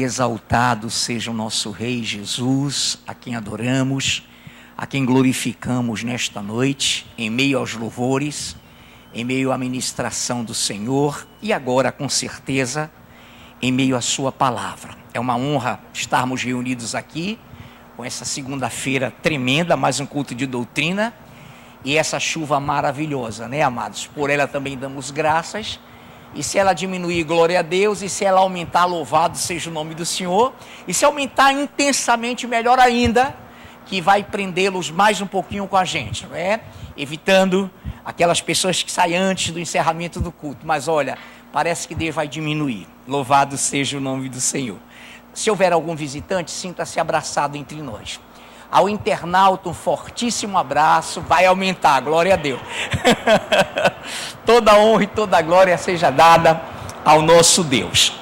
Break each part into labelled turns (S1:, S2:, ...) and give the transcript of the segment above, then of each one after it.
S1: Exaltado seja o nosso Rei Jesus, a quem adoramos, a quem glorificamos nesta noite, em meio aos louvores, em meio à ministração do Senhor e agora, com certeza, em meio à sua palavra. É uma honra estarmos reunidos aqui, com essa segunda-feira tremenda, mais um culto de doutrina, e essa chuva maravilhosa, né, amados? Por ela também damos graças. E se ela diminuir, glória a Deus. E se ela aumentar, louvado seja o nome do Senhor. E se aumentar intensamente, melhor ainda, que vai prendê-los mais um pouquinho com a gente, não é? Evitando aquelas pessoas que saem antes do encerramento do culto. Mas olha, parece que Deus vai diminuir. Louvado seja o nome do Senhor. Se houver algum visitante, sinta-se abraçado entre nós. Ao internauta, um fortíssimo abraço, vai aumentar, glória a Deus. Toda honra e toda glória seja dada ao nosso Deus.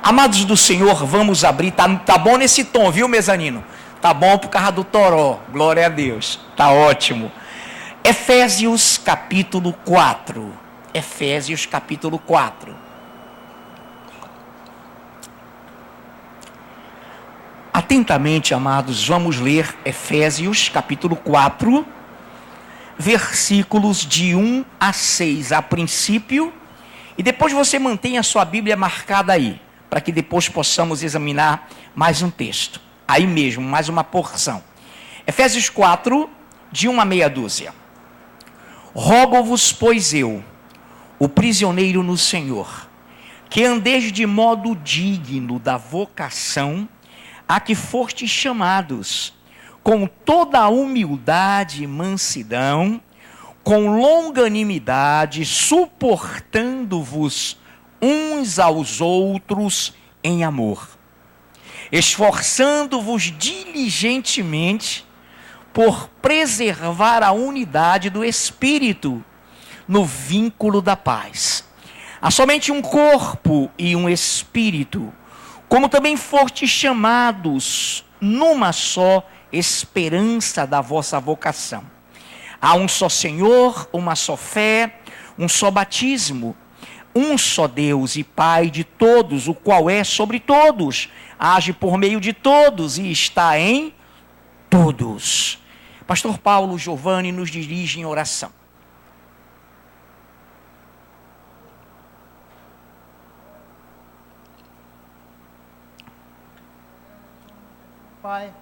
S1: Amados do Senhor, vamos abrir, tá bom nesse tom, viu, mezanino? Tá bom por causa do toró, glória a Deus, tá ótimo. Efésios capítulo 4, Efésios capítulo 4. Atentamente, amados, vamos ler Efésios capítulo 4, versículos de 1 a 6 a princípio, e depois você mantém a sua Bíblia marcada aí, para que depois possamos examinar mais um texto, aí mesmo, mais uma porção. Efésios 4, de 1 a meia dúzia. Rogo-vos, pois eu, o prisioneiro no Senhor, que andeis de modo digno da vocação a que fostes chamados, com toda a humildade e mansidão, com longanimidade, suportando-vos uns aos outros em amor, esforçando-vos diligentemente por preservar a unidade do Espírito no vínculo da paz. Há somente um corpo e um Espírito, como também fostes chamados numa só esperança da vossa vocação. Há um só Senhor, uma só fé, um só batismo, um só Deus e Pai de todos, o qual é sobre todos, age por meio de todos e está em todos. Pastor Paulo Giovanni nos dirige em oração.
S2: Pai,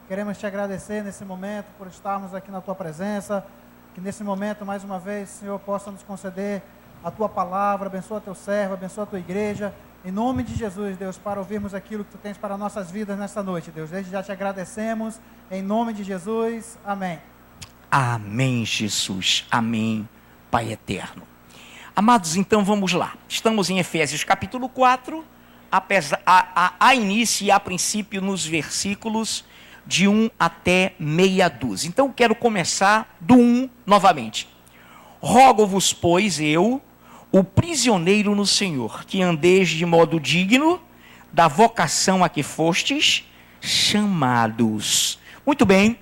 S2: queremos te agradecer nesse momento por estarmos aqui na tua presença, que nesse momento, mais uma vez, Senhor, possa nos conceder a tua palavra, abençoa teu servo, abençoa a tua igreja, em nome de Jesus, Deus, para ouvirmos aquilo que tu tens para nossas vidas nesta noite, Deus. Desde já te agradecemos, em nome de Jesus, amém.
S1: Amém, Jesus, amém, Pai eterno. Amados, então vamos lá, estamos em Efésios capítulo 4, a início e a princípio nos versículos de 1 até meia dúzia. Então quero começar do 1 novamente. Rogo-vos, pois, eu, o prisioneiro no Senhor, que andeis de modo digno da vocação a que fostes chamados. Muito bem,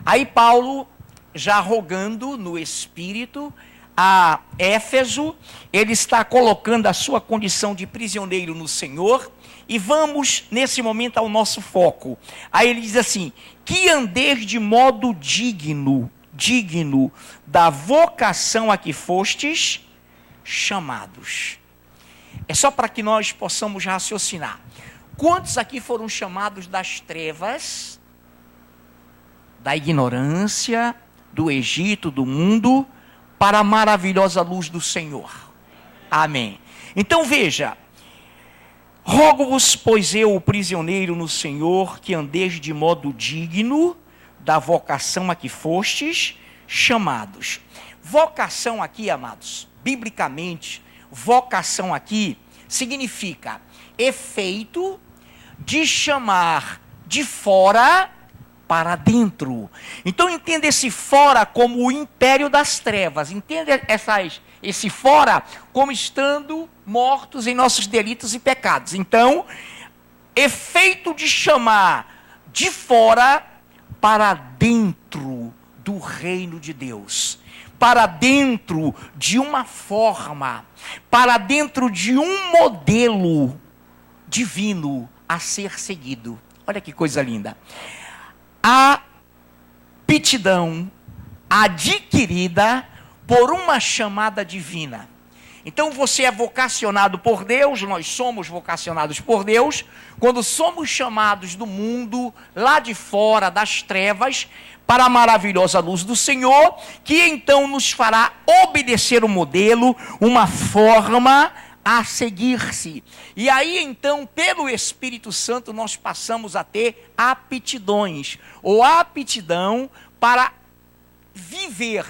S1: aí Paulo, já rogando no Espírito, a Éfeso, ele está colocando a sua condição de prisioneiro no Senhor, e vamos nesse momento ao nosso foco. Aí ele diz assim, que andeis de modo digno da vocação a que fostes chamados. É só para que nós possamos raciocinar. Quantos aqui foram chamados das trevas, da ignorância, do Egito, do mundo, para a maravilhosa luz do Senhor? Amém. Então veja, rogo-vos, pois eu, o prisioneiro no Senhor, que andeis de modo digno da vocação a que fostes chamados. Vocação aqui, amados, biblicamente, vocação aqui significa efeito de chamar de fora para dentro. Então entenda esse fora como o império das trevas. Entenda esse fora como estando mortos em nossos delitos e pecados. Então, efeito de chamar de fora para dentro do reino de Deus, para dentro de uma forma, para dentro de um modelo divino a ser seguido. Olha que coisa linda. A aptidão adquirida por uma chamada divina. Então você é vocacionado por Deus, nós somos vocacionados por Deus, quando somos chamados do mundo, lá de fora, das trevas, para a maravilhosa luz do Senhor, que então nos fará obedecer o modelo, uma forma a seguir-se. E aí então, pelo Espírito Santo, nós passamos a ter aptidões, ou aptidão para viver,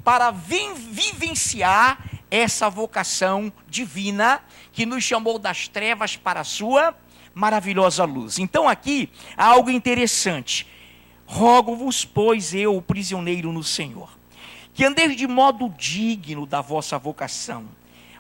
S1: para vivenciar essa vocação divina que nos chamou das trevas para a sua maravilhosa luz. Então aqui há algo interessante. Rogo-vos, pois, eu, o prisioneiro no Senhor, que andeis de modo digno da vossa vocação,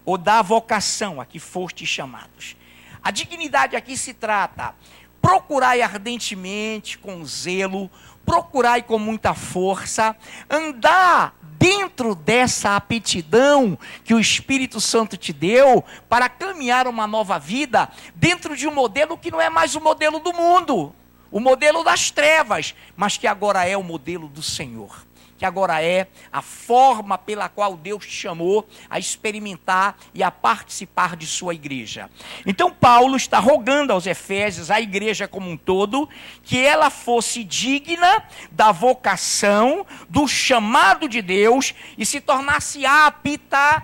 S1: ou da vocação a que fostes chamados. A dignidade aqui se trata, procurai ardentemente, com zelo, procurai com muita força, andar dentro dessa aptidão que o Espírito Santo te deu para caminhar uma nova vida dentro de um modelo que não é mais o modelo do mundo, o modelo das trevas, mas que agora é o modelo do Senhor, que agora é a forma pela qual Deus te chamou a experimentar e a participar de sua igreja. Então Paulo está rogando aos Efésios, à igreja como um todo, que ela fosse digna da vocação, do chamado de Deus e se tornasse apta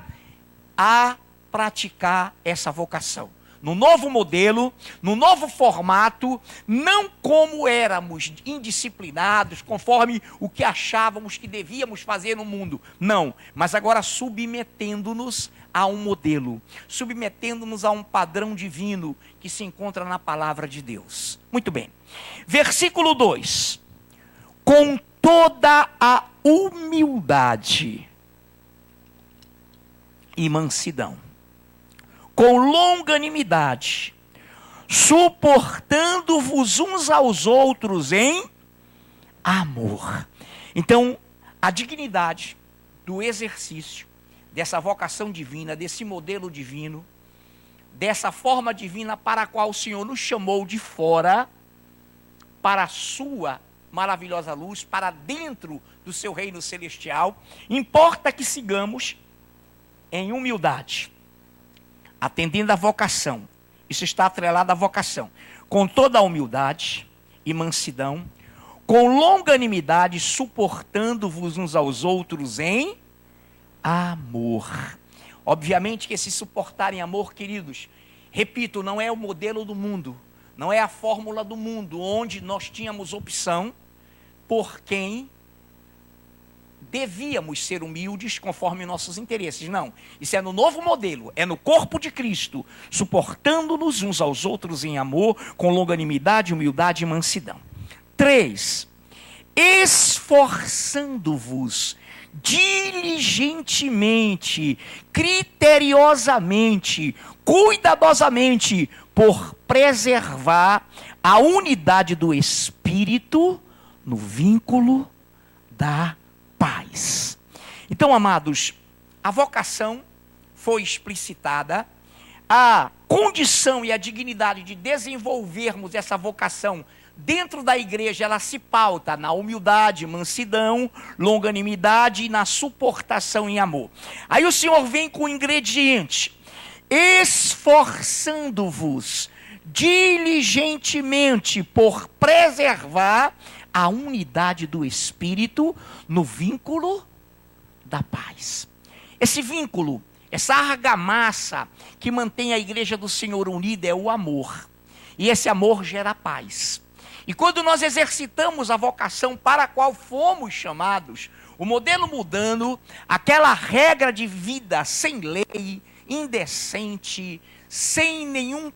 S1: a praticar essa vocação. No novo modelo, no novo formato, não como éramos indisciplinados, conforme o que achávamos que devíamos fazer no mundo. Não, mas agora submetendo-nos a um modelo, submetendo-nos a um padrão divino que se encontra na palavra de Deus. Muito bem. Versículo 2. Com toda a humildade e mansidão, com longanimidade, suportando-vos uns aos outros em amor. Então, a dignidade do exercício dessa vocação divina, desse modelo divino, dessa forma divina para a qual o Senhor nos chamou de fora, para a sua maravilhosa luz, para dentro do seu reino celestial, importa que sigamos em humildade, atendendo à vocação. Isso está atrelado à vocação. Com toda a humildade e mansidão, com longanimidade, suportando-vos uns aos outros em amor. Obviamente que esse suportar em amor, queridos, repito, não é o modelo do mundo, não é a fórmula do mundo, onde nós tínhamos opção por quem devíamos ser humildes conforme nossos interesses. Não, isso é no novo modelo, é no corpo de Cristo, suportando-nos uns aos outros em amor, com longanimidade, humildade e mansidão. 3, esforçando-vos diligentemente, criteriosamente, cuidadosamente, por preservar a unidade do Espírito no vínculo da paz. Então, amados, a vocação foi explicitada, a condição e a dignidade de desenvolvermos essa vocação dentro da igreja, ela se pauta na humildade, mansidão, longanimidade e na suportação em amor. Aí o Senhor vem com o ingrediente: esforçando-vos diligentemente por preservar a unidade do Espírito no vínculo da paz. Esse vínculo, essa argamassa que mantém a igreja do Senhor unida é o amor. E esse amor gera paz. E quando nós exercitamos a vocação para a qual fomos chamados, o modelo mudando, aquela regra de vida sem lei, indecente, sem nenhuma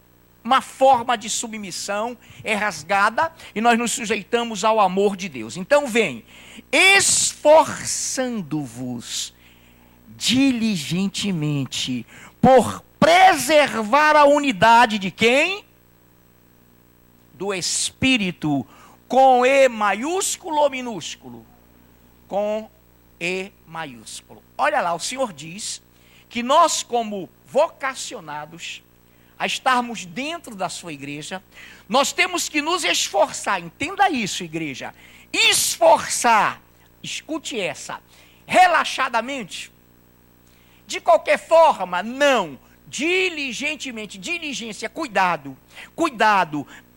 S1: forma de submissão, é rasgada e nós nos sujeitamos ao amor de Deus. Então vem, esforçando-vos diligentemente por preservar a unidade de quem? Do Espírito, com E maiúsculo ou minúsculo? Com E maiúsculo. Olha lá, o Senhor diz que nós, como vocacionados, a estarmos dentro da sua igreja, nós temos que nos esforçar, entenda isso, igreja, esforçar, escute essa, relaxadamente, de qualquer forma, não, diligentemente, diligência, cuidado,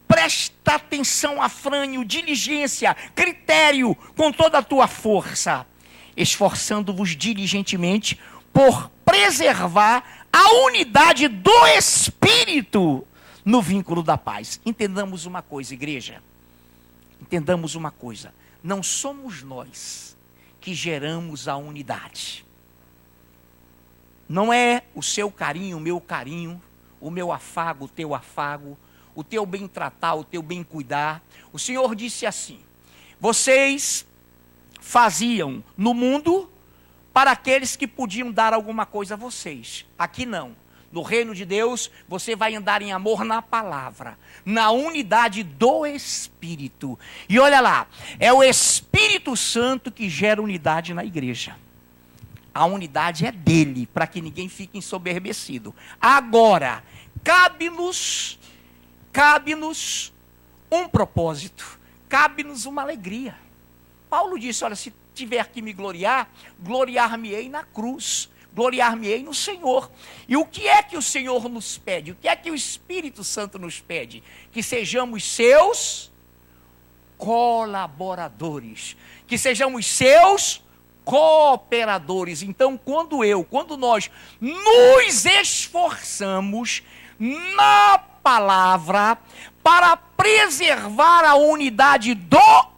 S1: presta atenção, afrânio, diligência, critério, com toda a tua força, esforçando-vos diligentemente por preservar a unidade do Espírito no vínculo da paz. Entendamos uma coisa, igreja, entendamos uma coisa, não somos nós que geramos a unidade. Não é o seu carinho, o meu carinho, o meu afago, o teu afago, o teu bem tratar, o teu bem cuidar. O Senhor disse assim: vocês faziam no mundo para aqueles que podiam dar alguma coisa a vocês. Aqui não. No reino de Deus, você vai andar em amor na palavra, na unidade do Espírito. E olha lá, é o Espírito Santo que gera unidade na igreja. A unidade é dele, para que ninguém fique ensoberbecido. Agora, cabe-nos um propósito, cabe-nos uma alegria. Paulo disse, olha, se tiver que me gloriar, gloriar-me-ei na cruz, gloriar-me-ei no Senhor. E o que é que o Senhor nos pede? O que é que o Espírito Santo nos pede? Que sejamos seus colaboradores, que sejamos seus cooperadores. Então, quando nós nos esforçamos na palavra para preservar a unidade do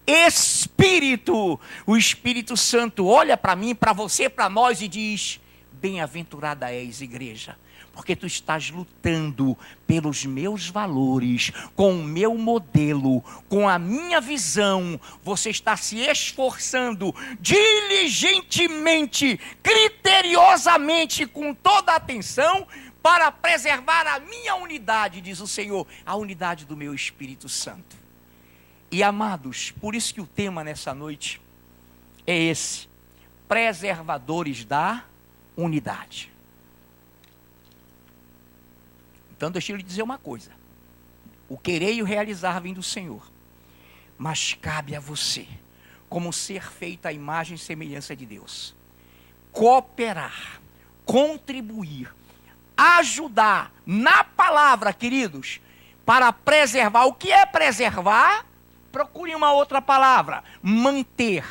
S1: Espírito, o Espírito Santo olha para mim, para você, para nós e diz: bem-aventurada és, igreja, porque tu estás lutando pelos meus valores, com o meu modelo, com a minha visão. Você está se esforçando diligentemente, criteriosamente, com toda a atenção, para preservar a minha unidade, diz o Senhor, a unidade do meu Espírito Santo. E amados, por isso que o tema nessa noite é esse: preservadores da unidade. Então deixa eu lhe dizer uma coisa: o querer e o realizar vem do Senhor, mas cabe a você, como ser feito à imagem e semelhança de Deus, cooperar, contribuir, ajudar na palavra, queridos, para preservar. O que é preservar? Procure uma outra palavra: manter.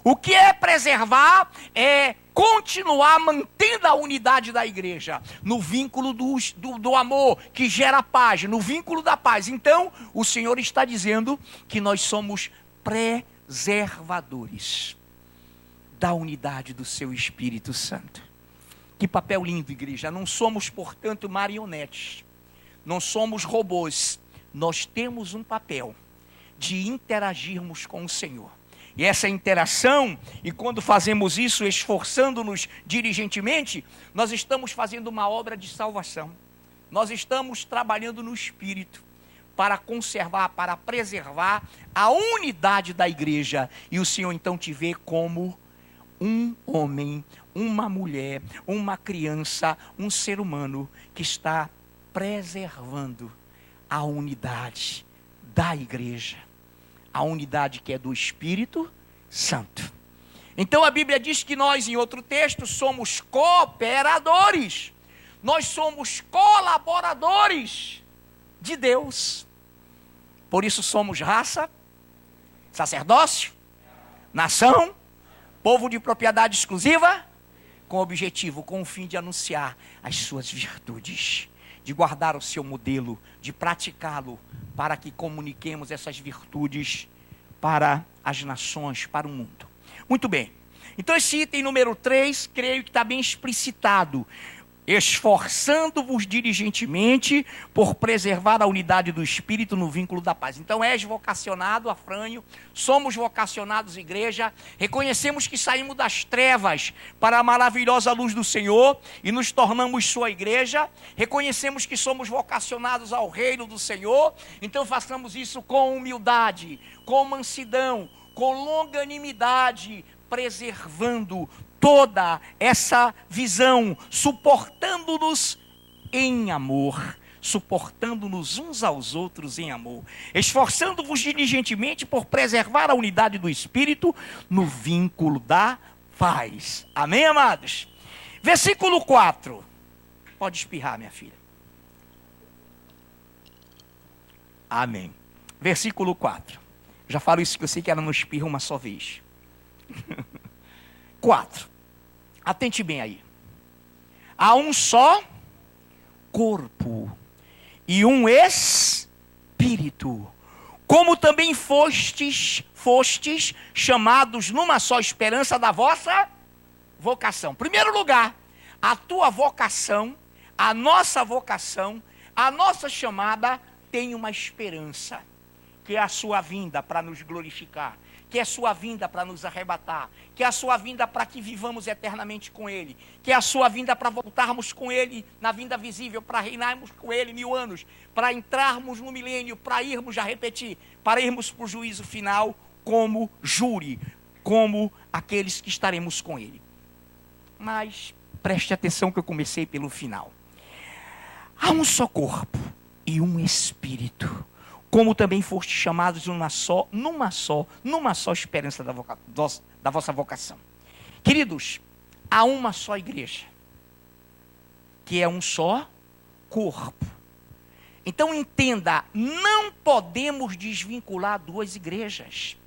S1: O que é preservar? É continuar mantendo a unidade da igreja, no vínculo do amor, que gera paz, no vínculo da paz. Então, o Senhor está dizendo que nós somos preservadores da unidade do seu Espírito Santo. Que papel lindo, igreja. Não somos, portanto, marionetes, não somos robôs. Nós temos um papel de interagirmos com o Senhor. E essa interação, e quando fazemos isso, esforçando-nos diligentemente, nós estamos fazendo uma obra de salvação. Nós estamos trabalhando no Espírito para conservar, para preservar a unidade da igreja. E o Senhor então te vê como um homem, uma mulher, uma criança, um ser humano que está preservando a unidade da igreja. A unidade que é do Espírito Santo. Então a Bíblia diz que nós, em outro texto, somos cooperadores. Nós somos colaboradores de Deus. Por isso somos raça, sacerdócio, nação, povo de propriedade exclusiva, com o objetivo, com o fim de anunciar as suas virtudes, de guardar o seu modelo, de praticá-lo, para que comuniquemos essas virtudes para as nações, para o mundo. Muito bem. Então esse item número 3, creio que está bem explicitado. Esforçando-vos diligentemente por preservar a unidade do Espírito no vínculo da paz. Então és vocacionado, Afrânio, somos vocacionados, igreja, reconhecemos que saímos das trevas para a maravilhosa luz do Senhor e nos tornamos sua igreja, reconhecemos que somos vocacionados ao reino do Senhor, então façamos isso com humildade, com mansidão, com longanimidade, preservando toda essa visão, suportando-nos em amor, suportando-nos uns aos outros em amor, esforçando-vos diligentemente por preservar a unidade do Espírito no vínculo da paz. Amém, amados? Versículo 4. Pode espirrar, minha filha. Amém. Versículo 4. Já falo isso que eu sei que ela não espirra uma só vez. 4. Atente bem aí. Há um só corpo e um espírito, como também fostes chamados numa só esperança da vossa vocação. Primeiro lugar, a tua vocação, a nossa chamada tem uma esperança, que é a sua vinda para nos glorificar, que é a sua vinda para nos arrebatar, que é a sua vinda para que vivamos eternamente com Ele, que é a sua vinda para voltarmos com Ele na vinda visível, para reinarmos com Ele 1000 anos, para entrarmos no milênio, para irmos, já repetir, para irmos para o juízo final como júri, como aqueles que estaremos com Ele. Mas preste atenção que eu comecei pelo final. Há um só corpo e um espírito, como também foste chamados numa só esperança da vossa vocação. Queridos, há uma só igreja, que é um só corpo. Então entenda, não podemos desvincular duas igrejas.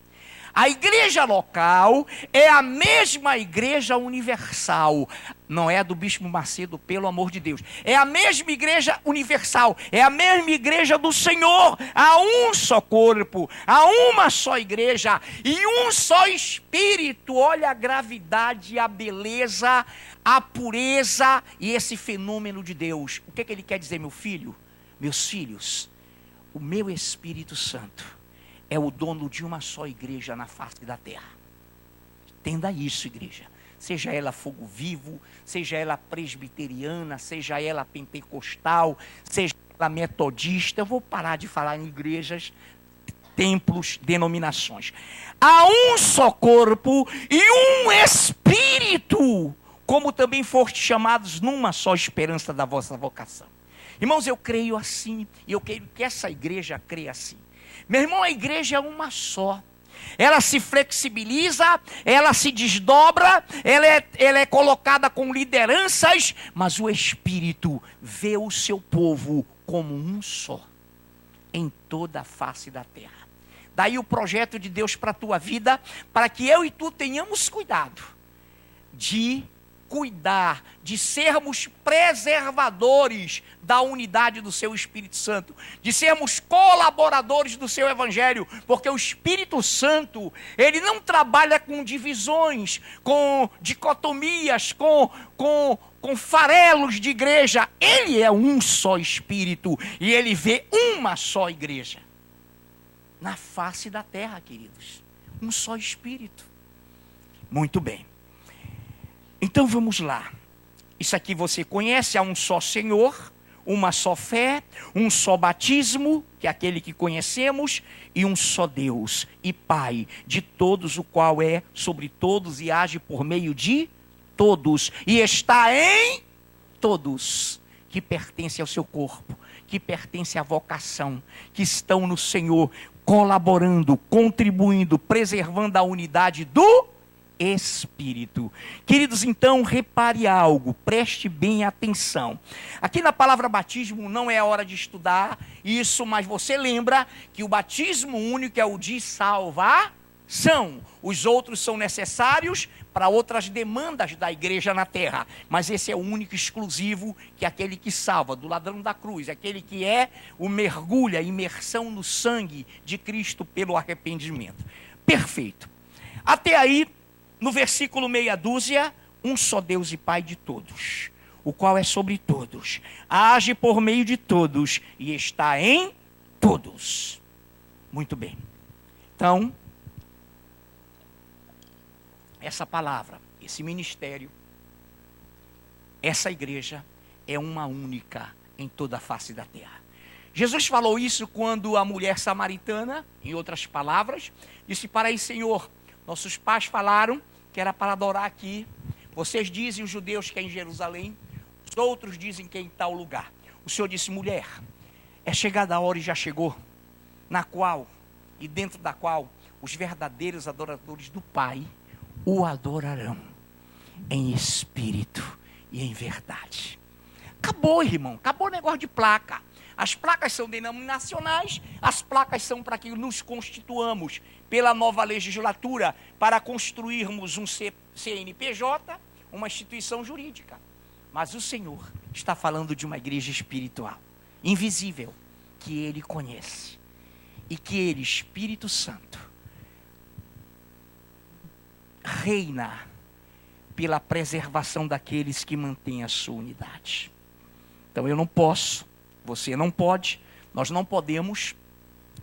S1: A igreja local é a mesma igreja universal. Não é a do Bispo Macedo, pelo amor de Deus. É a mesma igreja universal. É a mesma igreja do Senhor. Há um só corpo, há uma só igreja e um só Espírito. Olha a gravidade, a beleza, a pureza e esse fenômeno de Deus. O que ele quer dizer, meu filho? Meus filhos, o meu Espírito Santo é o dono de uma só igreja na face da terra. Entenda isso, igreja. Seja ela fogo vivo, seja ela presbiteriana, seja ela pentecostal, seja ela metodista. Eu vou parar de falar em igrejas, templos, denominações. Há um só corpo e um espírito, como também foste chamados numa só esperança da vossa vocação. Irmãos, eu creio assim, e eu quero que essa igreja creia assim. Meu irmão, a igreja é uma só. Ela se flexibiliza, ela se desdobra, ela é colocada com lideranças, mas o Espírito vê o seu povo como um só, em toda a face da terra. Daí o projeto de Deus para a tua vida, para que eu e tu tenhamos cuidado de sermos preservadores da unidade do seu Espírito Santo, de sermos colaboradores do seu Evangelho, porque o Espírito Santo, ele não trabalha com divisões, com dicotomias, com farelos de igreja. Ele é um só Espírito e ele vê uma só igreja na face da terra, queridos. Um só Espírito. Muito bem. Então vamos lá. Isso aqui você conhece, há um só Senhor, uma só fé, um só batismo, que é aquele que conhecemos, e um só Deus e Pai de todos, o qual é sobre todos e age por meio de todos, e está em todos, que pertence ao seu corpo, que pertence à vocação, que estão no Senhor, colaborando, contribuindo, preservando a unidade do Espírito. Queridos, então repare algo, preste bem atenção. Aqui na palavra batismo não é a hora de estudar isso, mas você lembra que o batismo único é o de salvação. Os outros são necessários para outras demandas da igreja na terra, mas esse é o único exclusivo, que é aquele que salva, do ladrão da cruz, aquele que é o mergulho, a imersão no sangue de Cristo pelo arrependimento. Perfeito. Até aí, no versículo meia dúzia, um só Deus e Pai de todos, o qual é sobre todos, age por meio de todos e está em todos. Muito bem. Então, essa palavra, esse ministério, essa igreja é uma única em toda a face da terra. Jesus falou isso quando a mulher samaritana, em outras palavras, disse para ele: Senhor, nossos pais falaram que era para adorar aqui. Vocês dizem, os judeus, que é em Jerusalém. Os outros dizem que é em tal lugar. O Senhor disse: mulher, é chegada a hora e já chegou, na qual e dentro da qual os verdadeiros adoradores do Pai o adorarão em espírito e em verdade. Acabou, irmão, acabou o negócio de placa. As placas são denominacionais, as placas são para que nos constituamos pela nova legislatura, para construirmos um CNPJ, uma instituição jurídica. Mas o Senhor está falando de uma igreja espiritual, invisível, que Ele conhece. E que Ele, Espírito Santo, reina pela preservação daqueles que mantêm a sua unidade. Então eu não posso, você não pode, nós não podemos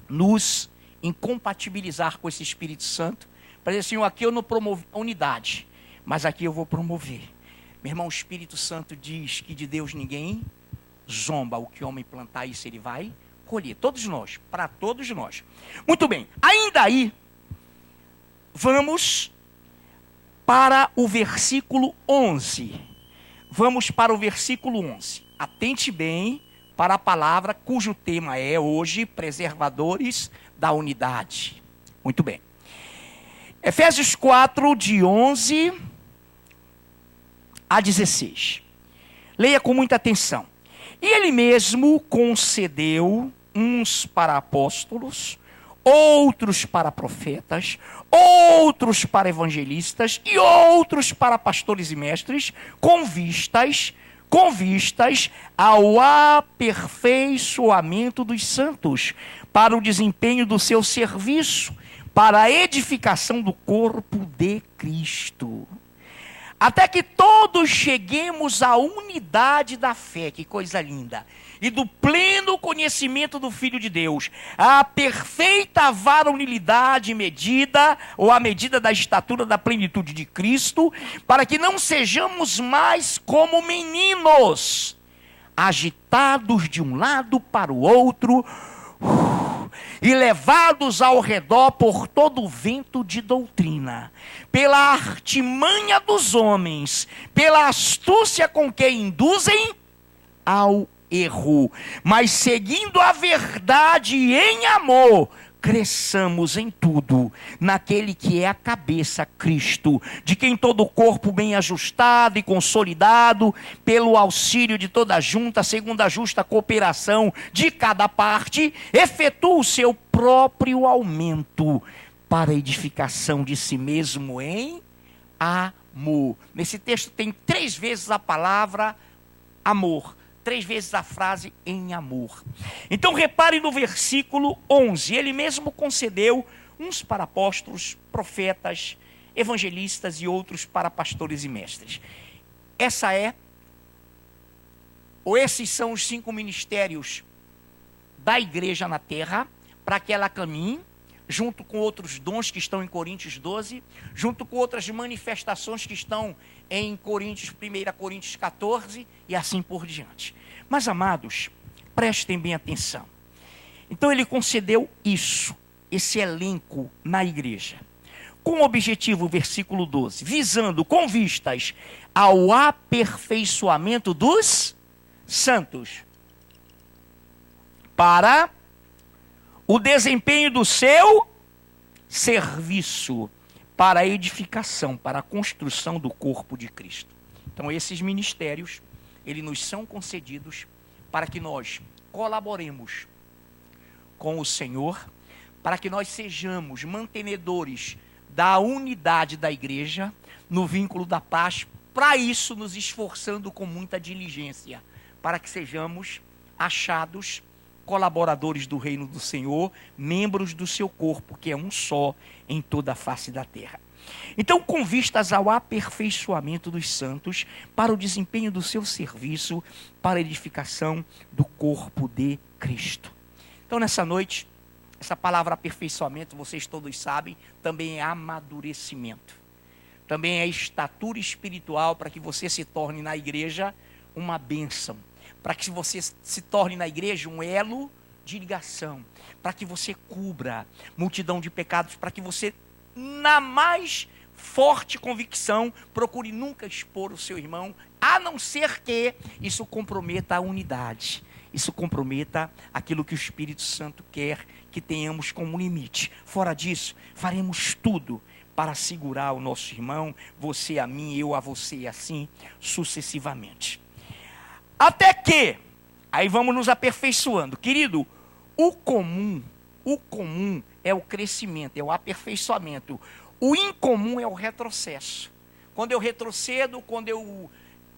S1: nos incompatibilizar com esse Espírito Santo, para dizer assim: aqui eu não promovo a unidade, mas aqui eu vou promover. Meu irmão, o Espírito Santo diz que de Deus ninguém zomba. O que o homem plantar, isso ele vai colher. Todos nós, para todos nós. Muito bem, ainda aí, vamos para o versículo 11. Vamos para o versículo 11. Atente bem para a palavra cujo tema é hoje preservadores da unidade. Muito bem. Efésios 4, de 11 a 16. Leia com muita atenção. E ele mesmo concedeu uns para apóstolos, outros para profetas, outros para evangelistas e outros para pastores e mestres, com vistas ao aperfeiçoamento dos santos, para o desempenho do seu serviço, para a edificação do corpo de Cristo. Até que todos cheguemos à unidade da fé, que coisa linda, e do pleno conhecimento do Filho de Deus, à perfeita varonilidade medida, ou à medida da estatura da plenitude de Cristo, para que não sejamos mais como meninos, agitados de um lado para o outro, e levados ao redor por todo o vento de doutrina, pela artimanha dos homens, pela astúcia com que induzem ao erro, mas seguindo a verdade em amor, cresçamos em tudo, naquele que é a cabeça, Cristo, de quem todo o corpo bem ajustado e consolidado, pelo auxílio de toda a junta, segundo a justa cooperação de cada parte, efetua o seu próprio aumento, para a edificação de si mesmo em amor. Nesse texto tem 3 vezes a palavra amor, 3 vezes a frase em amor. Então repare no versículo 11. Ele mesmo concedeu uns para apóstolos, profetas, evangelistas e outros para pastores e mestres. Esses são os 5 ministérios da igreja na terra, para que ela caminhe, junto com outros dons que estão em Coríntios 12, junto com outras manifestações que estão em 1 Coríntios 14 e assim por diante. Mas, amados, prestem bem atenção. Então ele concedeu isso, esse elenco na igreja, com o objetivo, versículo 12, visando com vistas ao aperfeiçoamento dos santos, para o desempenho do seu serviço, para a edificação, para a construção do corpo de Cristo. Então esses ministérios, eles nos são concedidos para que nós colaboremos com o Senhor, para que nós sejamos mantenedores da unidade da igreja, no vínculo da paz, para isso nos esforçando com muita diligência, para que sejamos achados colaboradores do reino do Senhor, membros do seu corpo, que é um só em toda a face da terra. Então, com vistas ao aperfeiçoamento dos santos, para o desempenho do seu serviço, para a edificação do corpo de Cristo. Então, nessa noite, essa palavra aperfeiçoamento, vocês todos sabem, também é amadurecimento. Também é estatura espiritual, para que você se torne na igreja uma bênção, para que você se torne na igreja um elo de ligação, para que você cubra multidão de pecados, para que você na mais forte convicção, procure nunca expor o seu irmão, a não ser que isso comprometa a unidade. Isso comprometa aquilo que o Espírito Santo quer que tenhamos como limite. Fora disso, faremos tudo para segurar o nosso irmão, você a mim, eu a você, e assim sucessivamente. Até que, aí vamos nos aperfeiçoando. Querido, o comum é o crescimento, é o aperfeiçoamento. O incomum é o retrocesso. Quando eu retrocedo, quando eu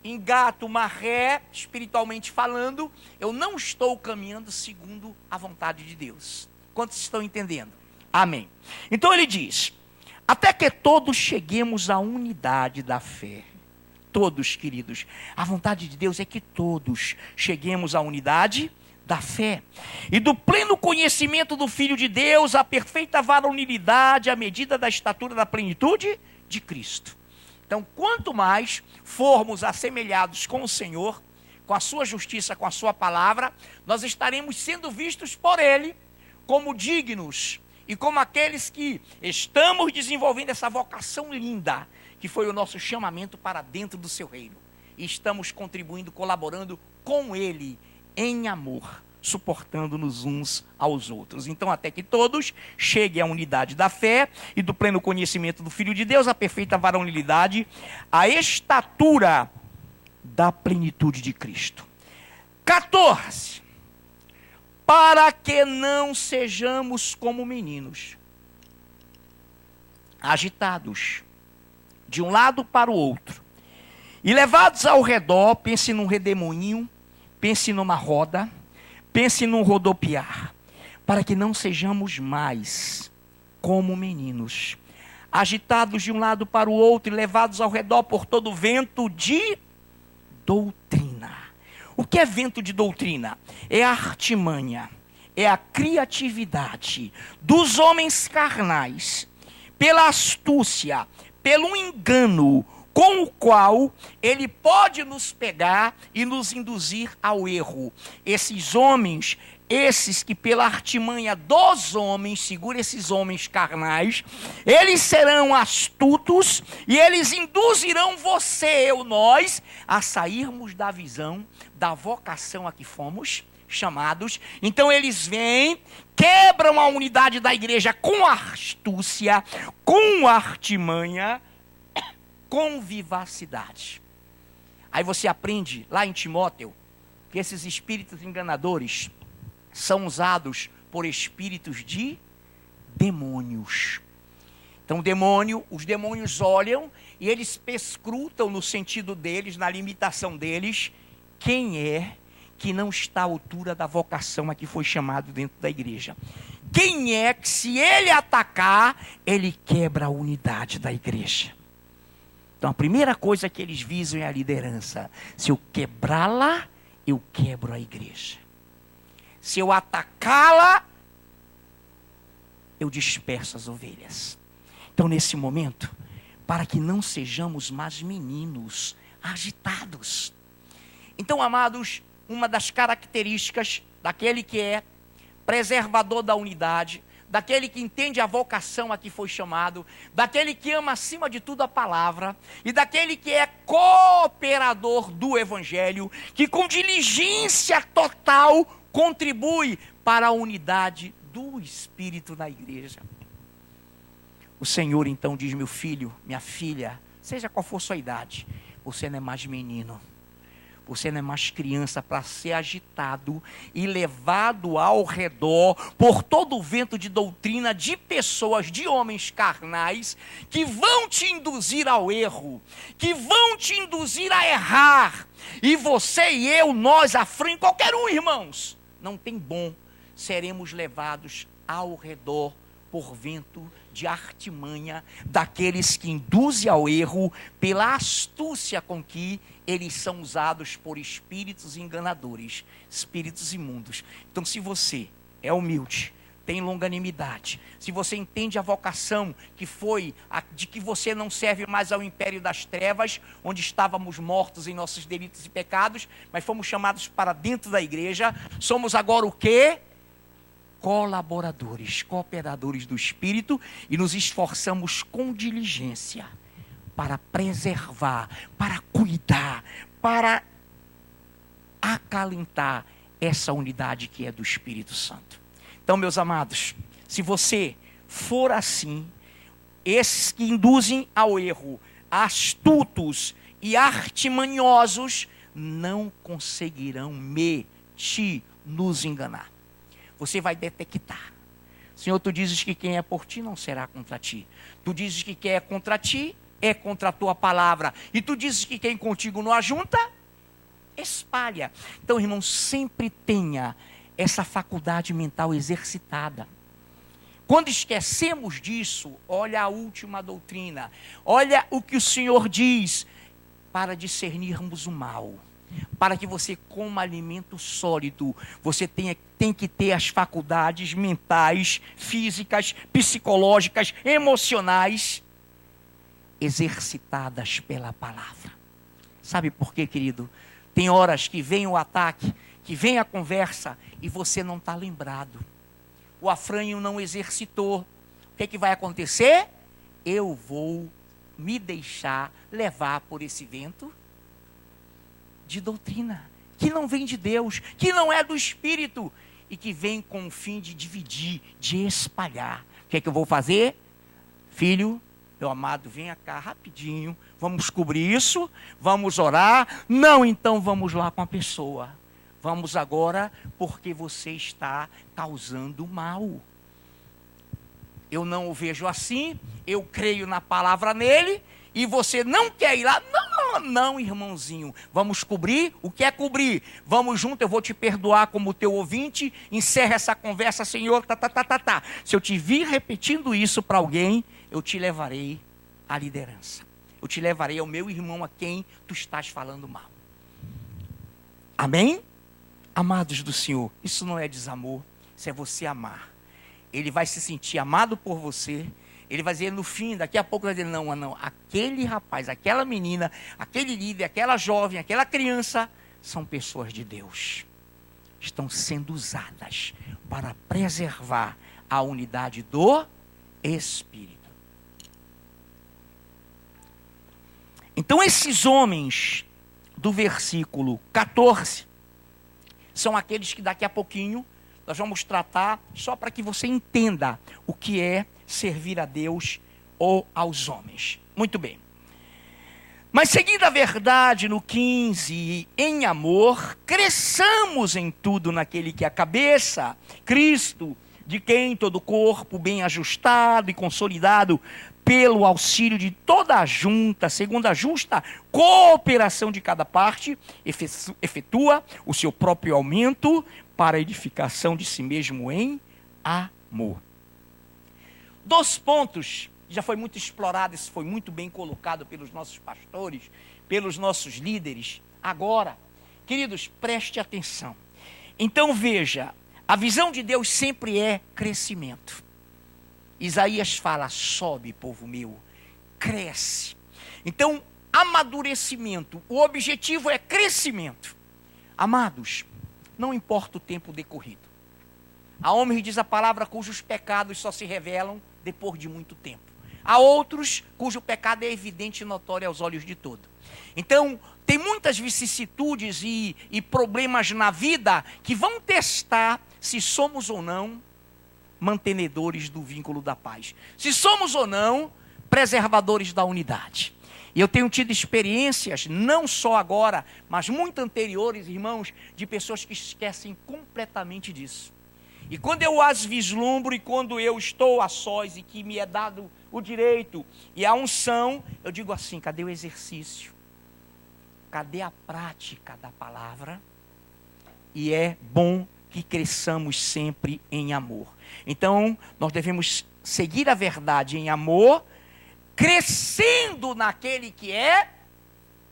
S1: engato uma ré, espiritualmente falando, eu não estou caminhando segundo a vontade de Deus. Quantos estão entendendo? Amém. Então ele diz, até que todos cheguemos à unidade da fé. Todos, queridos, a vontade de Deus é que todos cheguemos à unidade da fé e do pleno conhecimento do Filho de Deus, a perfeita varonilidade, à medida da estatura da plenitude de Cristo. Então, quanto mais formos assemelhados com o Senhor, com a sua justiça, com a sua palavra, nós estaremos sendo vistos por Ele como dignos e como aqueles que estamos desenvolvendo essa vocação linda, que foi o nosso chamamento para dentro do seu reino. E estamos contribuindo, colaborando com Ele em amor, suportando-nos uns aos outros. Então, até que todos cheguem à unidade da fé e do pleno conhecimento do Filho de Deus, a perfeita varonilidade, a estatura da plenitude de Cristo. 14. Para que não sejamos como meninos, agitados de um lado para o outro, e levados ao redor, pense num redemoinho, pense numa roda, pense num rodopiar, para que não sejamos mais como meninos, agitados de um lado para o outro e levados ao redor por todo o vento de doutrina. O que é vento de doutrina? É a artimanha, é a criatividade dos homens carnais, pela astúcia, pelo engano, com o qual ele pode nos pegar e nos induzir ao erro. Esses homens, esses que pela artimanha dos homens, segura esses homens carnais, eles serão astutos e eles induzirão você, eu, nós, a sairmos da visão, da vocação a que fomos chamados. Então eles vêm, quebram a unidade da igreja com astúcia, com artimanha, com vivacidade. Aí você aprende lá em Timóteo que esses espíritos enganadores são usados por espíritos de demônios. Então os demônios olham e eles perscrutam no sentido deles, na limitação deles, quem é que não está à altura da vocação a que foi chamado dentro da igreja. Quem é que, se ele atacar, ele quebra a unidade da igreja. Então a primeira coisa que eles visam é a liderança. Se eu quebrá-la, eu quebro a igreja. Se eu atacá-la, eu disperso as ovelhas. Então nesse momento, para que não sejamos mais meninos agitados. Então, amados, uma das características daquele que é preservador da unidade, daquele que entende a vocação a que foi chamado, daquele que ama acima de tudo a palavra, e daquele que é cooperador do evangelho, que com diligência total contribui para a unidade do Espírito na igreja. O Senhor então diz: meu filho, minha filha, seja qual for sua idade, você não é mais menino. Você não é mais criança para ser agitado e levado ao redor por todo o vento de doutrina de pessoas, de homens carnais, que vão te induzir ao erro, que vão te induzir a errar. E você e eu, nós à frente, qualquer um, irmãos, não tem bom, seremos levados ao redor por vento de artimanha daqueles que induzem ao erro pela astúcia com que eles são usados por espíritos enganadores, espíritos imundos. Então, se você é humilde, tem longanimidade, se você entende a vocação que foi de que você não serve mais ao império das trevas, onde estávamos mortos em nossos delitos e pecados, mas fomos chamados para dentro da igreja, somos agora o quê? colaboradores, cooperadores do Espírito, e nos esforçamos com diligência para preservar, para cuidar, para acalentar essa unidade que é do Espírito Santo. Então, meus amados, se você for assim, esses que induzem ao erro, astutos e artimanhosos, não conseguirão nos enganar. Você vai detectar. Senhor, tu dizes que quem é por ti não será contra ti. Tu dizes que quem é contra ti é contra a tua palavra. E tu dizes que quem contigo não ajunta, espalha. Então, irmão, sempre tenha essa faculdade mental exercitada. Quando esquecemos disso, olha a última doutrina, olha o que o Senhor diz, para discernirmos o mal, para que você coma alimento sólido, você tem que ter as faculdades mentais, físicas, psicológicas, emocionais, exercitadas pela palavra. Sabe por quê, querido? Tem horas que vem o ataque, que vem a conversa e você não está lembrado. O afranho não exercitou. O que vai acontecer? Eu vou me deixar levar por esse vento de doutrina, que não vem de Deus, que não é do Espírito, e que vem com o fim de dividir, de espalhar. O que eu vou fazer? Filho, meu amado, venha cá rapidinho, vamos cobrir isso, vamos orar. Não, então vamos lá com a pessoa. Vamos agora, porque você está causando mal. Eu não o vejo assim, eu creio na palavra nele, e você não quer ir lá? Não, irmãozinho. Vamos cobrir? O que é cobrir? Vamos junto, eu vou te perdoar como teu ouvinte, encerra essa conversa, Senhor, Se eu te vir repetindo isso para alguém, eu te levarei à liderança. Eu te levarei ao meu irmão a quem tu estás falando mal. Amém? Amados do Senhor, isso não é desamor, isso é você amar. Ele vai se sentir amado por você. Ele vai dizer no fim, daqui a pouco vai dizer, não, aquele rapaz, aquela menina, aquele líder, aquela jovem, aquela criança, são pessoas de Deus. Estão sendo usadas para preservar a unidade do Espírito. Então esses homens do versículo 14, são aqueles que daqui a pouquinho nós vamos tratar, só para que você entenda o que é servir a Deus ou aos homens. Muito bem. Mas seguindo a verdade no 15, em amor, cresçamos em tudo naquele que é a cabeça, Cristo, de quem todo o corpo bem ajustado e consolidado pelo auxílio de toda a junta, segundo a justa cooperação de cada parte, efetua o seu próprio aumento para a edificação de si mesmo em amor. 2 pontos, já foi muito explorado, isso foi muito bem colocado pelos nossos pastores, pelos nossos líderes. Agora, queridos, preste atenção. Então veja, a visão de Deus sempre é crescimento. Isaías fala, sobe, povo meu, cresce. Então, amadurecimento, o objetivo é crescimento. Amados, não importa o tempo decorrido. Há homens, diz a palavra, cujos pecados só se revelam depois de muito tempo. Há outros cujo pecado é evidente e notório aos olhos de todos. Então, tem muitas vicissitudes e problemas na vida que vão testar se somos ou não mantenedores do vínculo da paz. Se somos ou não preservadores da unidade. E eu tenho tido experiências, não só agora, mas muito anteriores, irmãos, de pessoas que esquecem completamente disso. E quando eu as vislumbro e quando eu estou a sós e que me é dado o direito e a unção, eu digo assim, cadê o exercício? Cadê a prática da palavra? E é bom que cresçamos sempre em amor. Então, nós devemos seguir a verdade em amor, crescendo naquele que é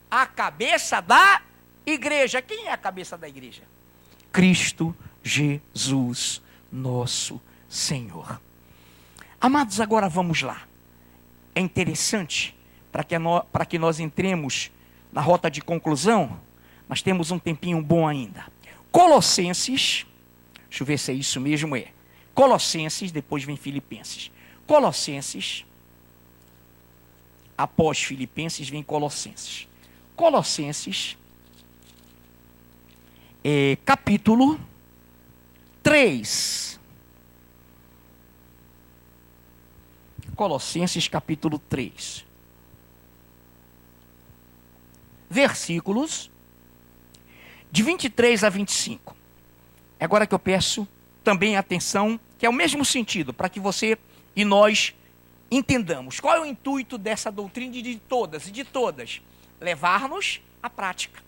S1: a cabeça da igreja. Quem é a cabeça da igreja? Cristo Jesus, nosso Senhor. Amados, agora vamos lá. É interessante, para que nós entremos na rota de conclusão, nós temos um tempinho bom ainda. Colossenses, deixa eu ver se é isso mesmo, Colossenses, depois vem Filipenses. Colossenses, após Filipenses, vem Colossenses. Colossenses, capítulo 3. Colossenses, capítulo 3. Versículos de 23 a 25. É agora que eu peço também atenção, que é o mesmo sentido, para que você e nós entendamos. Qual é o intuito dessa doutrina de todas e de todas? Levar-nos à prática.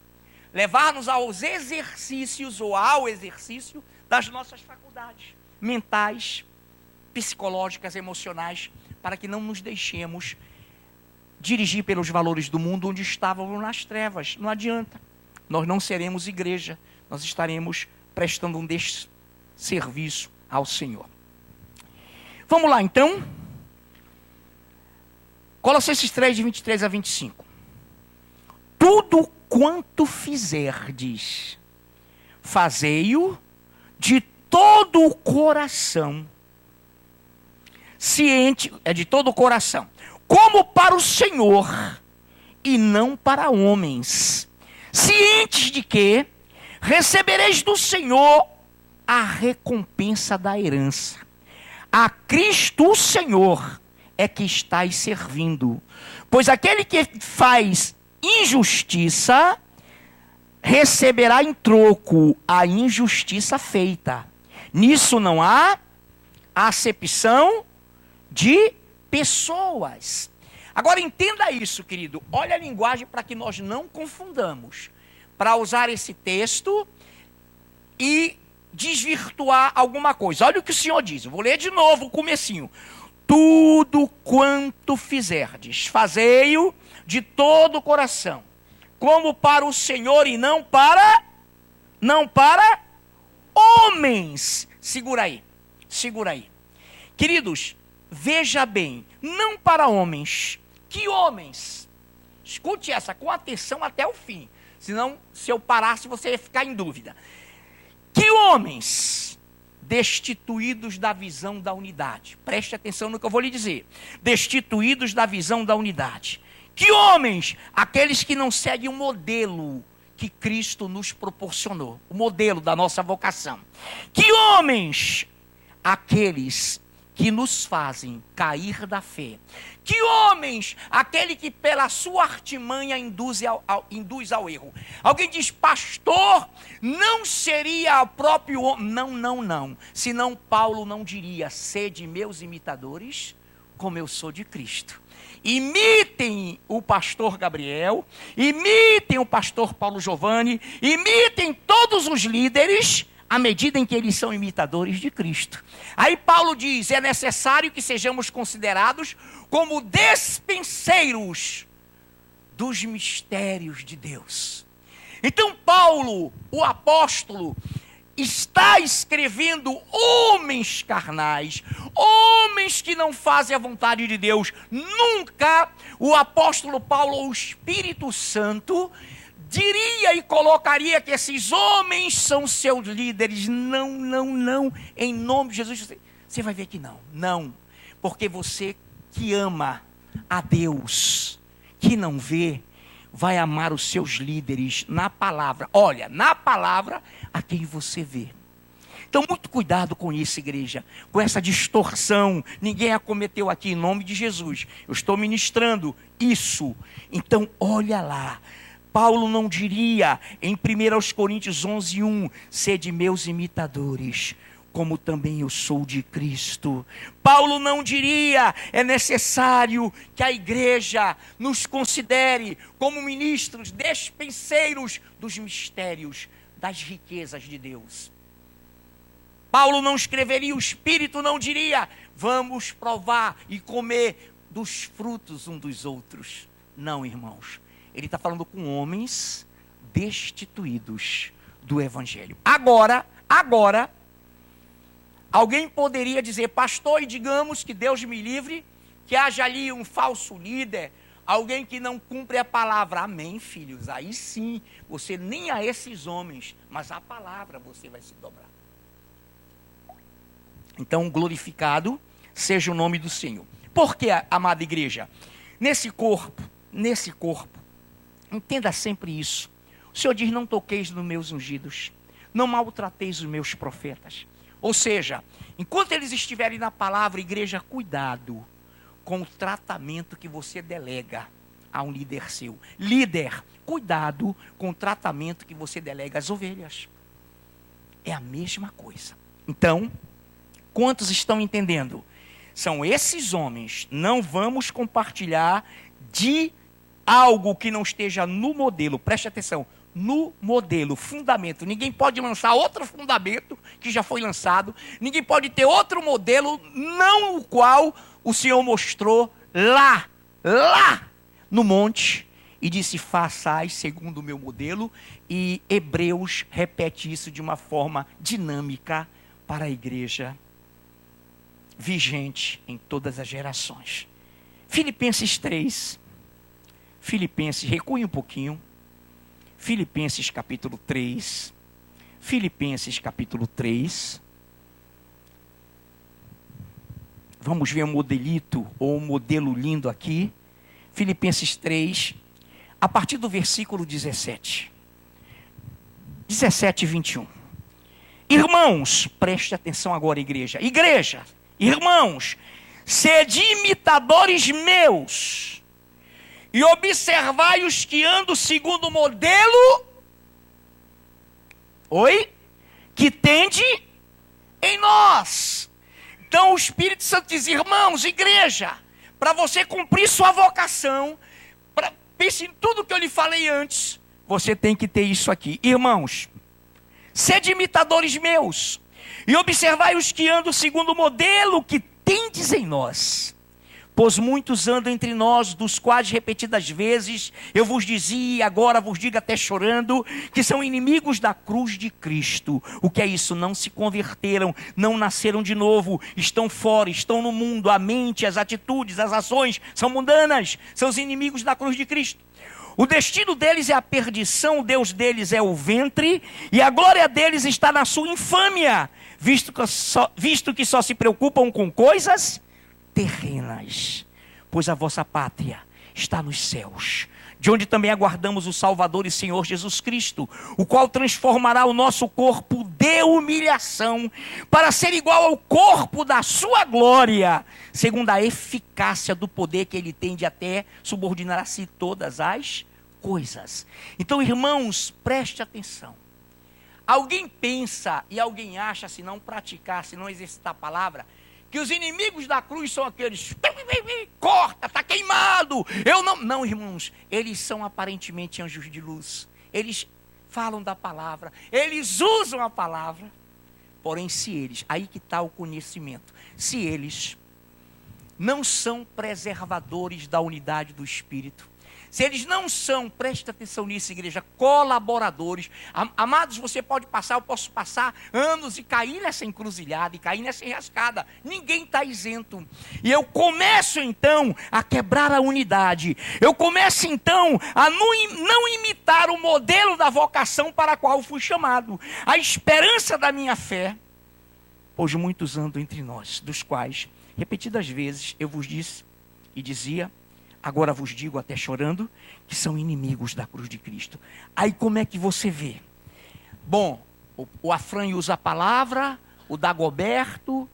S1: Levar-nos aos exercícios ou ao exercício das nossas faculdades mentais, psicológicas, emocionais, para que não nos deixemos dirigir pelos valores do mundo onde estávamos nas trevas. Não adianta. Nós não seremos igreja. Nós estaremos prestando um desserviço ao Senhor. Vamos lá, então. Colossenses 3, de 23 a 25. Tudo quanto fizerdes, fazei-o de todo o coração. Ciente, de todo o coração. Como para o Senhor, e não para homens. Cientes de que recebereis do Senhor a recompensa da herança. A Cristo o Senhor é que estáis servindo. Pois aquele que faz injustiça, receberá em troco a injustiça feita. Nisso não há acepção de pessoas. Agora entenda isso, querido. Olha a linguagem para que nós não confundamos. Para usar esse texto e desvirtuar alguma coisa. Olha o que o Senhor diz. Eu vou ler de novo o comecinho. Tudo quanto fizerdes, fazei-o de todo o coração, como para o Senhor e não para homens. Segura aí. Queridos, veja bem, não para homens. Que homens? Escute essa com atenção até o fim. Senão, se eu parasse, você ia ficar em dúvida. Que homens destituídos da visão da unidade. Preste atenção no que eu vou lhe dizer. Destituídos da visão da unidade. Que homens? Aqueles que não seguem o modelo que Cristo nos proporcionou. O modelo da nossa vocação. Que homens? Aqueles que nos fazem cair da fé. Que homens? Aquele que pela sua artimanha induz ao erro. Alguém diz, pastor, não seria o próprio homem. Não. Senão Paulo não diria, sede meus imitadores, como eu sou de Cristo. Imitem o pastor Gabriel, imitem o pastor Paulo Giovanni, imitem todos os líderes, à medida em que eles são imitadores de Cristo. Aí Paulo diz, é necessário que sejamos considerados como despenseiros dos mistérios de Deus. Então Paulo, o apóstolo, está escrevendo homens carnais, homens que não fazem a vontade de Deus. Nunca o apóstolo Paulo, ou o Espírito Santo, diria e colocaria que esses homens são seus líderes. Não. Em nome de Jesus, você vai ver que não. Porque você que ama a Deus, que não vê, vai amar os seus líderes na palavra. Olha, na palavra a quem você vê. Então, muito cuidado com isso, igreja. Com essa distorção. Ninguém a cometeu aqui em nome de Jesus. Eu estou ministrando isso. Então, olha lá. Paulo não diria em 1 Coríntios 11:1, sede meus imitadores, como também eu sou de Cristo. Paulo não diria, é necessário que a igreja nos considere como ministros, despenseiros dos mistérios, das riquezas de Deus. Paulo não escreveria, o Espírito não diria, vamos provar e comer dos frutos um dos outros. Não, irmãos. Ele está falando com homens destituídos do Evangelho. Agora, alguém poderia dizer, pastor, e digamos que Deus me livre, que haja ali um falso líder, alguém que não cumpre a palavra. Amém, filhos? Aí sim, você nem a esses homens, mas a palavra você vai se dobrar. Então, glorificado seja o nome do Senhor. Por que, amada igreja? Nesse corpo, entenda sempre isso. O Senhor diz, não toqueis nos meus ungidos, não maltrateis os meus profetas. Ou seja, enquanto eles estiverem na palavra, igreja, cuidado com o tratamento que você delega a um líder seu. Líder, cuidado com o tratamento que você delega às ovelhas. É a mesma coisa. Então, quantos estão entendendo? São esses homens. Não vamos compartilhar de algo que não esteja no modelo. Preste atenção. No modelo, fundamento. Ninguém pode lançar outro fundamento que já foi lançado. Ninguém pode ter outro modelo, não o qual o Senhor mostrou lá no monte. E disse, façais segundo o meu modelo. E Hebreus repete isso de uma forma dinâmica para a igreja vigente em todas as gerações. Filipenses 3. Filipenses, recue um pouquinho. Filipenses capítulo 3. Filipenses capítulo 3. Vamos ver um modelito ou um modelo lindo aqui. Filipenses 3, a partir do versículo 17. 17 e 21. Irmãos, preste atenção agora, igreja. Igreja, irmãos, sede imitadores meus e observai os que andam segundo o modelo, que tende em nós. Então o Espírito Santo diz, irmãos, igreja, para você cumprir sua vocação, pense em tudo que eu lhe falei antes, você tem que ter isso aqui. Irmãos, sede imitadores meus e observai os que andam segundo o modelo que tendes em nós. Pois muitos andam entre nós, dos quais repetidas vezes eu vos dizia, e agora vos digo até chorando, que são inimigos da cruz de Cristo. O que é isso? Não se converteram, não nasceram de novo, estão fora, estão no mundo, a mente, as atitudes, as ações são mundanas, são os inimigos da cruz de Cristo. O destino deles é a perdição, o Deus deles é o ventre, e a glória deles está na sua infâmia, visto que só se preocupam com coisas terrenas, pois a vossa pátria está nos céus, de onde também aguardamos o Salvador e Senhor Jesus Cristo, o qual transformará o nosso corpo de humilhação, para ser igual ao corpo da sua glória, segundo a eficácia do poder que ele tem de até subordinar a si todas as coisas. Então, irmãos, preste atenção. Alguém pensa e alguém acha, se não praticar, se não exercitar a palavra, que os inimigos da cruz são aqueles, corta, está queimado, eu não. Não, irmãos, eles são aparentemente anjos de luz, eles falam da palavra, eles usam a palavra, porém se eles, aí que está o conhecimento, se eles não são preservadores da unidade do Espírito, se eles não são, preste atenção nisso, igreja, colaboradores. Amados, você pode passar, eu posso passar anos e cair nessa encruzilhada, e cair nessa enrascada. Ninguém está isento. E eu começo então a quebrar a unidade. Eu começo então a não imitar o modelo da vocação para a qual fui chamado. A esperança da minha fé, pois muitos andam entre nós, dos quais, repetidas vezes, eu vos disse e dizia, agora vos digo até chorando, que são inimigos da cruz de Cristo. Aí como é que você vê? Bom, o Afrânio usa a palavra, o Dagoberto,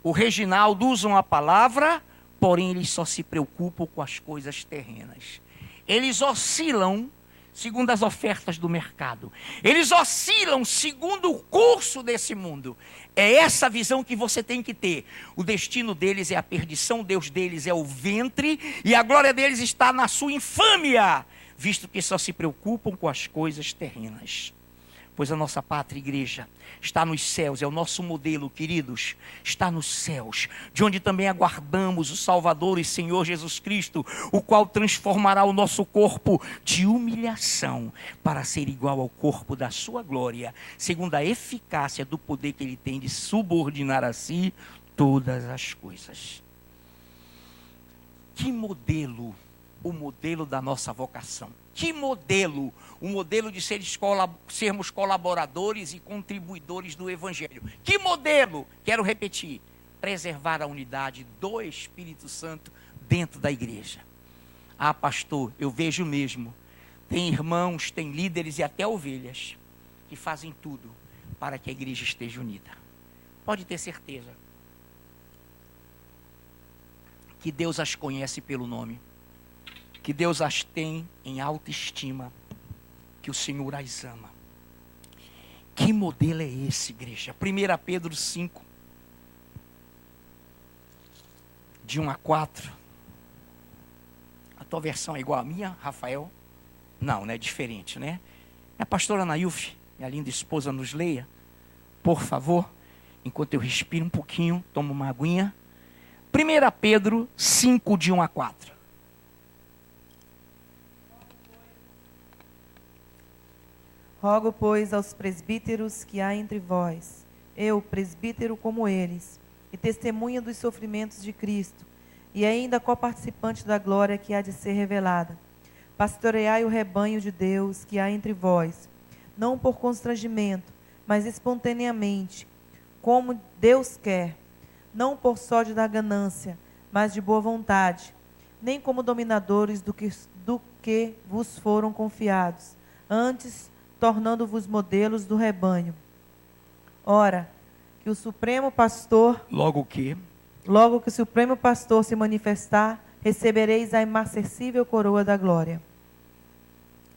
S1: o Reginaldo usam a palavra, porém eles só se preocupam com as coisas terrenas. Eles oscilam segundo as ofertas do mercado. Eles oscilam segundo o curso desse mundo. É essa visão que você tem que ter. O destino deles é a perdição, o Deus deles é o ventre, e a glória deles está na sua infâmia, visto que só se preocupam com as coisas terrenas. Pois a nossa pátria, igreja, está nos céus, é o nosso modelo, queridos, está nos céus, de onde também aguardamos o Salvador e Senhor Jesus Cristo, o qual transformará o nosso corpo de humilhação, para ser igual ao corpo da sua glória, segundo a eficácia do poder que ele tem de subordinar a si todas as coisas. Que modelo o modelo da nossa vocação. Que modelo? O modelo de sermos colaboradores e contribuidores do Evangelho. Que modelo? Quero repetir. Preservar a unidade do Espírito Santo dentro da igreja. Ah, pastor, eu vejo mesmo. Tem irmãos, tem líderes e até ovelhas que fazem tudo para que a igreja esteja unida. Pode ter certeza que Deus as conhece pelo nome, que Deus as tem em alta estima, que o Senhor as ama. Que modelo é esse, igreja? 1 Pedro 5, de 1 a 4. A tua versão é igual à minha, Rafael? Não, né? Diferente, né? A pastora Nailfe, minha linda esposa, nos leia, por favor, enquanto eu respiro um pouquinho, tomo uma aguinha. 1 Pedro 5, de 1 a 4.
S3: Rogo, pois, aos presbíteros que há entre vós, eu, presbítero como eles, e testemunha dos sofrimentos de Cristo, e ainda coparticipante da glória que há de ser revelada. Pastoreai o rebanho de Deus que há entre vós, não por constrangimento, mas espontaneamente, como Deus quer, não por sorte da ganância, mas de boa vontade, nem como dominadores do que vos foram confiados, antes tornando-vos modelos do rebanho. Ora, que o Supremo Pastor... Logo que o Supremo Pastor se manifestar, recebereis a imarcessível coroa da glória.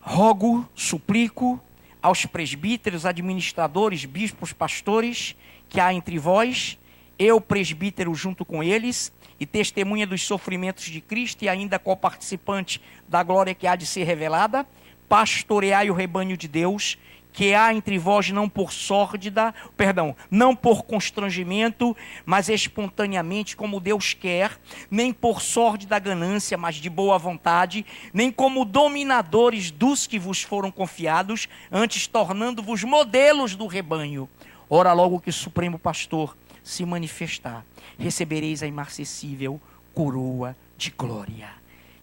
S1: Rogo, suplico aos presbíteros, administradores, bispos, pastores, que há entre vós, eu, presbítero, junto com eles, e testemunha dos sofrimentos de Cristo, e ainda coparticipante da glória que há de ser revelada, pastoreai o rebanho de Deus, que há entre vós não por constrangimento, mas espontaneamente, como Deus quer, nem por sorte da ganância, mas de boa vontade, nem como dominadores dos que vos foram confiados, antes tornando-vos modelos do rebanho. Ora, logo que o Supremo Pastor se manifestar, recebereis a imarcessível coroa de glória.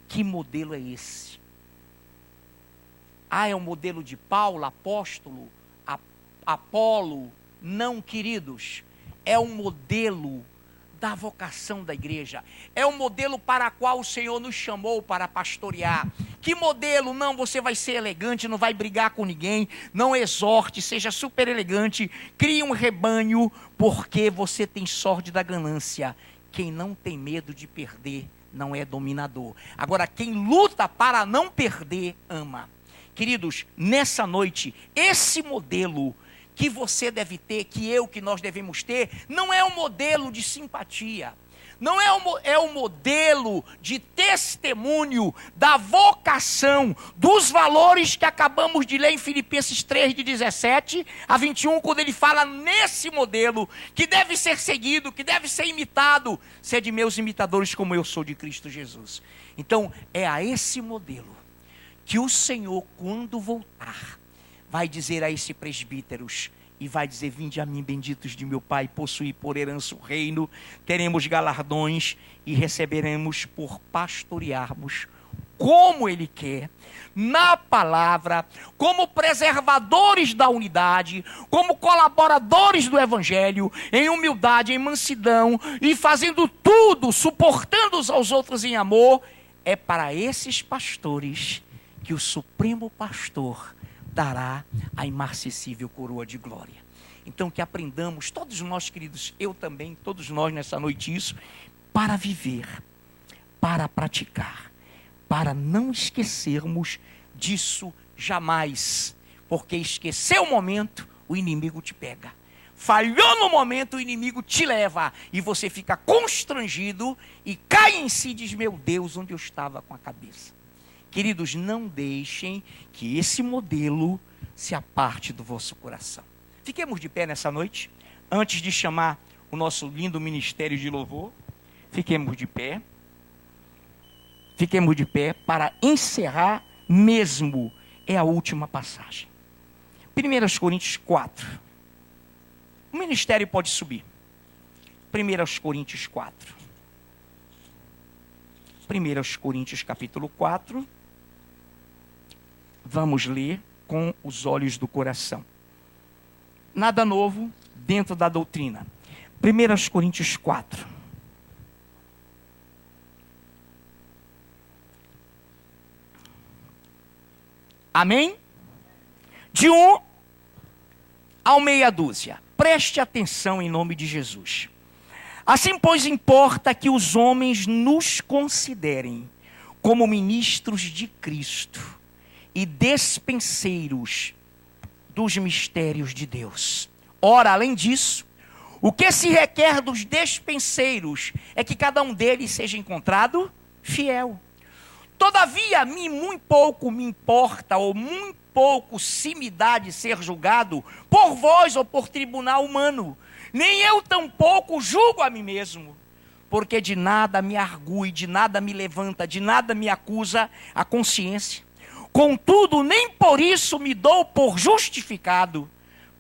S1: Que modelo é esse? Ah, é o modelo de Paulo, apóstolo, Apolo? Não, queridos. É um modelo da vocação da igreja. É um modelo para o qual o Senhor nos chamou para pastorear. Que modelo? Não, você vai ser elegante, não vai brigar com ninguém, não exorte, seja super elegante, crie um rebanho, porque você tem sorte da ganância. Quem não tem medo de perder não é dominador. Agora, quem luta para não perder, ama. Queridos, nessa noite, esse modelo que você deve ter, que nós devemos ter, não é um modelo de simpatia, não é um modelo de testemunho da vocação, dos valores que acabamos de ler em Filipenses 3, de 17 a 21, quando ele fala nesse modelo, que deve ser seguido, que deve ser imitado. Sede meus imitadores como eu sou de Cristo Jesus. Então, é a esse modelo que o Senhor, quando voltar, vai dizer a esses presbíteros, e vai dizer: vinde a mim, benditos de meu Pai, possuí por herança o reino, teremos galardões e receberemos por pastorearmos como Ele quer, na palavra, como preservadores da unidade, como colaboradores do Evangelho, em humildade, em mansidão, e fazendo tudo, suportando uns aos outros em amor. É para esses pastores que o Supremo Pastor dará a imarcessível coroa de glória. Então, que aprendamos, todos nós, queridos, eu também, todos nós nessa noite, isso, para viver, para praticar, para não esquecermos disso jamais, porque esquecer o momento, o inimigo te pega. Falhou no momento, o inimigo te leva, e você fica constrangido e cai em si e diz: meu Deus, onde eu estava com a cabeça? Queridos, não deixem que esse modelo se aparte do vosso coração. Fiquemos de pé nessa noite, antes de chamar o nosso lindo ministério de louvor. Fiquemos de pé. Fiquemos de pé para encerrar mesmo. É a última passagem. 1 Coríntios 4. O ministério pode subir. 1 Coríntios 4. 1 Coríntios capítulo 4. Vamos ler com os olhos do coração. Nada novo dentro da doutrina. 1 Coríntios 4. Amém? De 1 ao meia dúzia. Preste atenção em nome de Jesus. Assim, pois, importa que os homens nos considerem como ministros de Cristo e despenseiros dos mistérios de Deus. Ora, além disso, o que se requer dos despenseiros é que cada um deles seja encontrado fiel. Todavia, a mim muito pouco me importa, ou muito pouco se me dá de ser julgado por vós ou por tribunal humano. Nem eu tampouco julgo a mim mesmo, porque de nada me argue, de nada me levanta, de nada me acusa a consciência. Contudo, nem por isso me dou por justificado,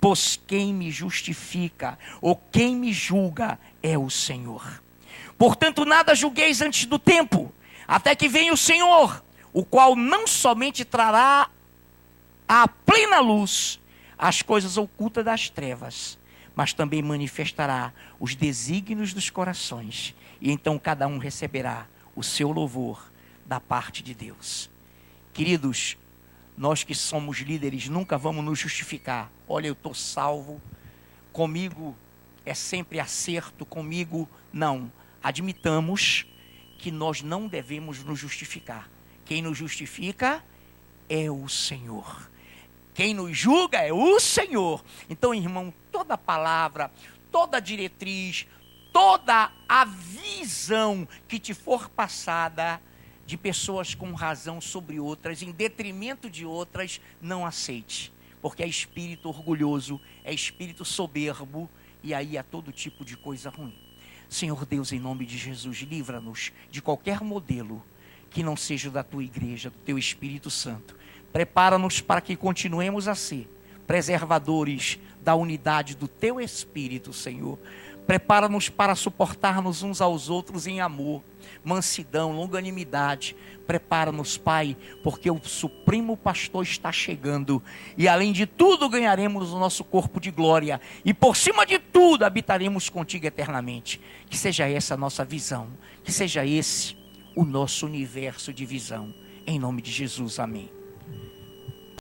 S1: pois quem me justifica ou quem me julga é o Senhor. Portanto, nada julgueis antes do tempo, até que venha o Senhor, o qual não somente trará à plena luz as coisas ocultas das trevas, mas também manifestará os desígnios dos corações, e então cada um receberá o seu louvor da parte de Deus. Queridos, nós que somos líderes nunca vamos nos justificar. Olha, eu estou salvo, comigo é sempre acerto, comigo não. Admitamos que nós não devemos nos justificar. Quem nos justifica é o Senhor. Quem nos julga é o Senhor. Então, irmão, toda palavra, toda diretriz, toda a visão que te for passada de pessoas com razão sobre outras, em detrimento de outras, não aceite. Porque é espírito orgulhoso, é espírito soberbo, e aí há todo tipo de coisa ruim. Senhor Deus, em nome de Jesus, livra-nos de qualquer modelo que não seja da tua igreja, do teu Espírito Santo. Prepara-nos para que continuemos a ser preservadores da unidade do teu Espírito, Senhor. Prepara-nos para suportar-nos uns aos outros em amor, mansidão, longanimidade. Prepara-nos, Pai, porque o Supremo Pastor está chegando. E além de tudo ganharemos o nosso corpo de glória. E por cima de tudo habitaremos contigo eternamente. Que seja essa a nossa visão. Que seja esse o nosso universo de visão. Em nome de Jesus, amém.